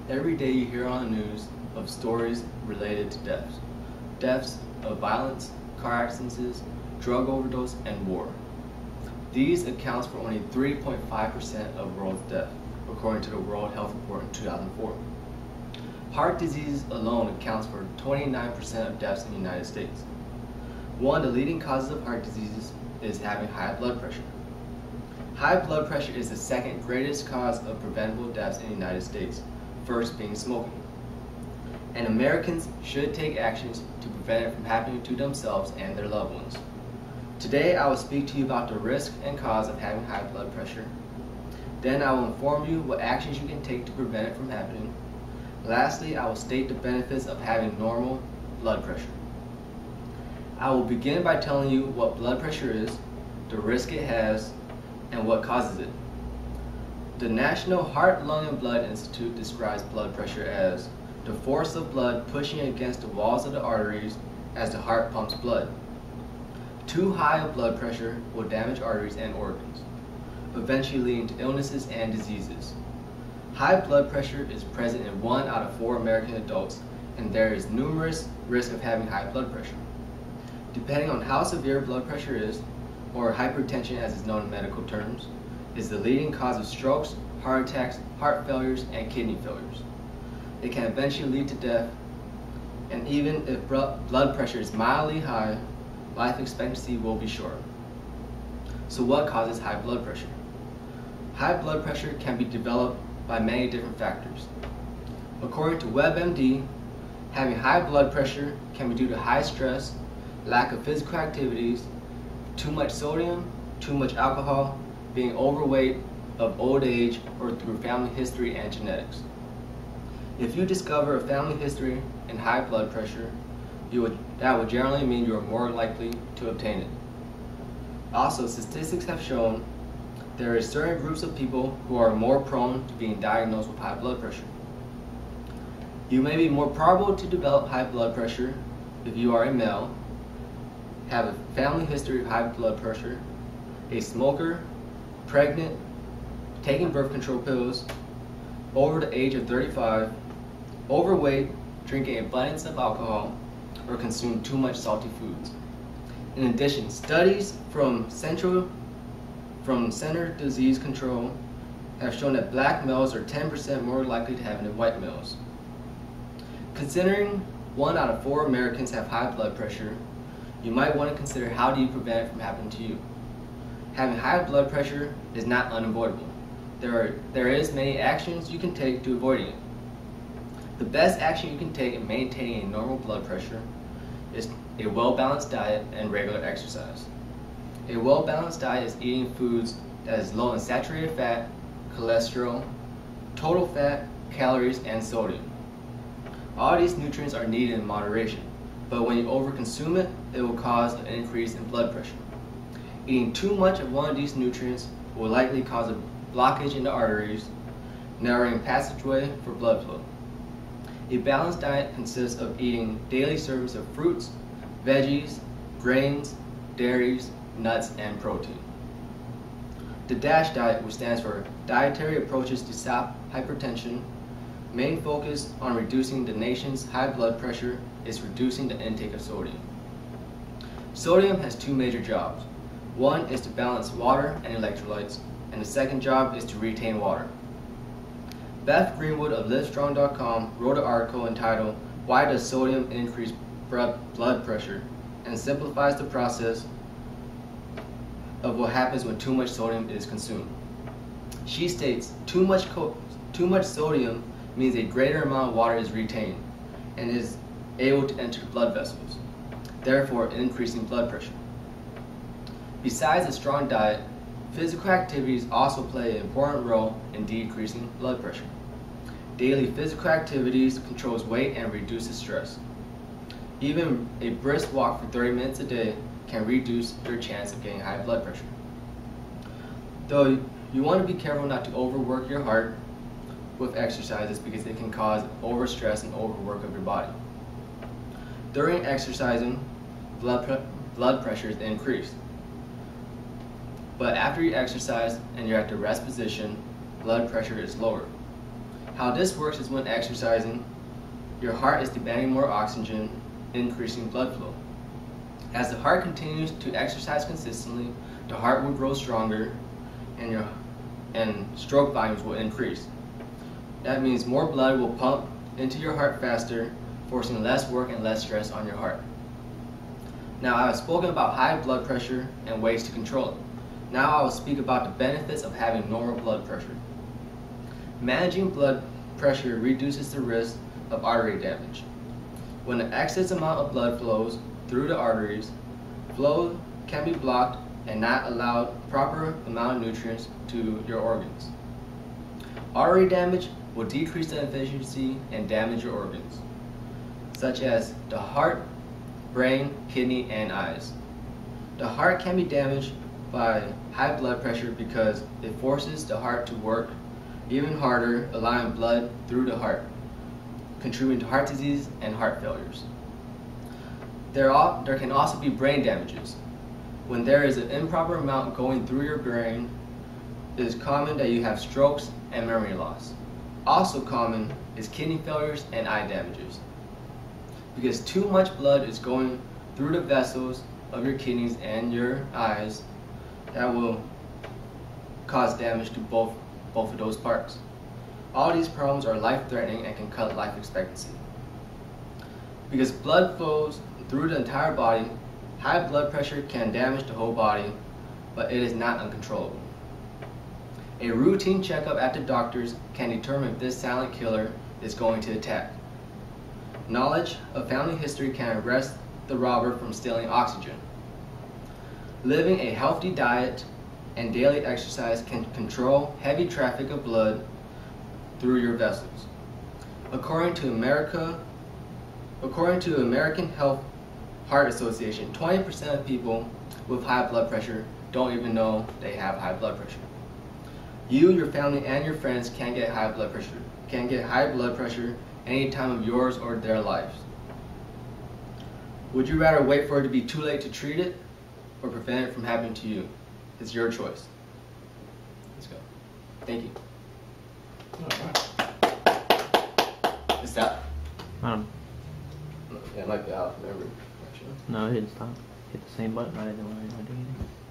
Every day you hear on the news of stories related to deaths. Deaths of violence, car accidents, drug overdose, and war. These accounts for only 3.5% of world deaths, according to the World Health Report in 2004. Heart disease alone accounts for 29% of deaths in the United States. One of the leading causes of heart diseases is having high blood pressure. High blood pressure is the second greatest cause of preventable deaths in the United States, first being smoking. And Americans should take actions to prevent it from happening to themselves and their loved ones. Today I will speak to you about the risk and cause of having high blood pressure. Then I will inform you what actions you can take to prevent it from happening. Lastly, I will state the benefits of having normal blood pressure. I will begin by telling you what blood pressure is, the risk it has, and what causes it. The National Heart, Lung, and Blood Institute describes blood pressure as the force of blood pushing against the walls of the arteries as the heart pumps blood. Too high of blood pressure will damage arteries and organs, eventually leading to illnesses and diseases. High blood pressure is present in 1 out of 4 American adults, and there is numerous risks of having high blood pressure. Depending on how severe blood pressure is, or hypertension as is known in medical terms, is the leading cause of strokes, heart attacks, heart failures, and kidney failures. It can eventually lead to death, and even if blood pressure is mildly high, life expectancy will be short. So what causes high blood pressure? High blood pressure can be developed by many different factors. According to WebMD, having high blood pressure can be due to high stress, lack of physical activities, too much sodium, too much alcohol, being overweight, of old age, or through family history and genetics. If you discover a family history and high blood pressure, that would generally mean you are more likely to obtain it. Also, statistics have shown there are certain groups of people who are more prone to being diagnosed with high blood pressure. You may be more probable to develop high blood pressure if you are a male, have a family history of high blood pressure, a smoker, pregnant, taking birth control pills, over the age of 35, overweight, drinking an abundance of alcohol, or consume too much salty foods. In addition, studies from Center Disease Control have shown that black males are 10% more likely to have it than white males. Considering 1 out of 4 Americans have high blood pressure, you might want to consider how do you prevent it from happening to you. Having high blood pressure is not unavoidable. There is many actions you can take to avoiding it. The best action you can take in maintaining a normal blood pressure is a well-balanced diet and regular exercise. A well-balanced diet is eating foods that is low in saturated fat, cholesterol, total fat, calories, and sodium. All these nutrients are needed in moderation, but when you overconsume it, it will cause an increase in blood pressure. Eating too much of one of these nutrients will likely cause a blockage in the arteries, narrowing passageway for blood flow. A balanced diet consists of eating daily servings of fruits, veggies, grains, dairies, nuts, and protein. The DASH diet, which stands for Dietary Approaches to Stop Hypertension, main focus on reducing the nation's high blood pressure is reducing the intake of sodium. Sodium has 2 major jobs. One is to balance water and electrolytes, and the second job is to retain water. Beth Greenwood of Livestrong.com wrote an article entitled "Why Does Sodium Increase Blood Pressure?" and simplifies the process of what happens when too much sodium is consumed. She states, too much sodium means a greater amount of water is retained and is able to enter blood vessels, therefore increasing blood pressure. Besides a strong diet, physical activities also play an important role in decreasing blood pressure. Daily physical activities controls weight and reduces stress. Even a brisk walk for 30 minutes a day can reduce your chance of getting high blood pressure. Though you want to be careful not to overwork your heart with exercises because it can cause overstress and overwork of your body. During exercising, blood pressure is increased. But after you exercise and you're at the rest position, blood pressure is lower. How this works is when exercising, your heart is demanding more oxygen, increasing blood flow. As the heart continues to exercise consistently, the heart will grow stronger and stroke volumes will increase. That means more blood will pump into your heart faster, forcing less work and less stress on your heart. Now, I have spoken about high blood pressure and ways to control it. Now I will speak about the benefits of having normal blood pressure. Managing blood pressure reduces the risk of artery damage. When an excess amount of blood flows through the arteries, flow can be blocked and not allowed proper amount of nutrients to your organs. Artery damage will decrease the efficiency and damage your organs, such as the heart, brain, kidney, and eyes. The heart can be damaged by high blood pressure because it forces the heart to work even harder, allowing blood through the heart, contributing to heart disease and heart failures. There can also be brain damages. When there is an improper amount going through your brain, it is common that you have strokes and memory loss. Also common is kidney failures and eye damages. Because too much blood is going through the vessels of your kidneys and your eyes, that will cause damage to both of those parts. All these problems are life-threatening and can cut life expectancy. Because blood flows through the entire body, high blood pressure can damage the whole body, but it is not uncontrollable. A routine checkup at the doctor's can determine if this silent killer is going to attack. Knowledge of family history can arrest the robber from stealing oxygen. Living a healthy diet and daily exercise can control heavy traffic of blood through your vessels. According to American Heart Association, 20% of people with high blood pressure don't even know they have high blood pressure. You, your family, and your friends can get high blood pressure any time of yours or their lives. Would you rather wait for it to be too late to treat it or prevent it from happening to you? It's your choice. Let's go. Thank you. Is that? Yeah, Yeah, it might be out. Remember. no, it didn't stop. Hit the same button right when I did it.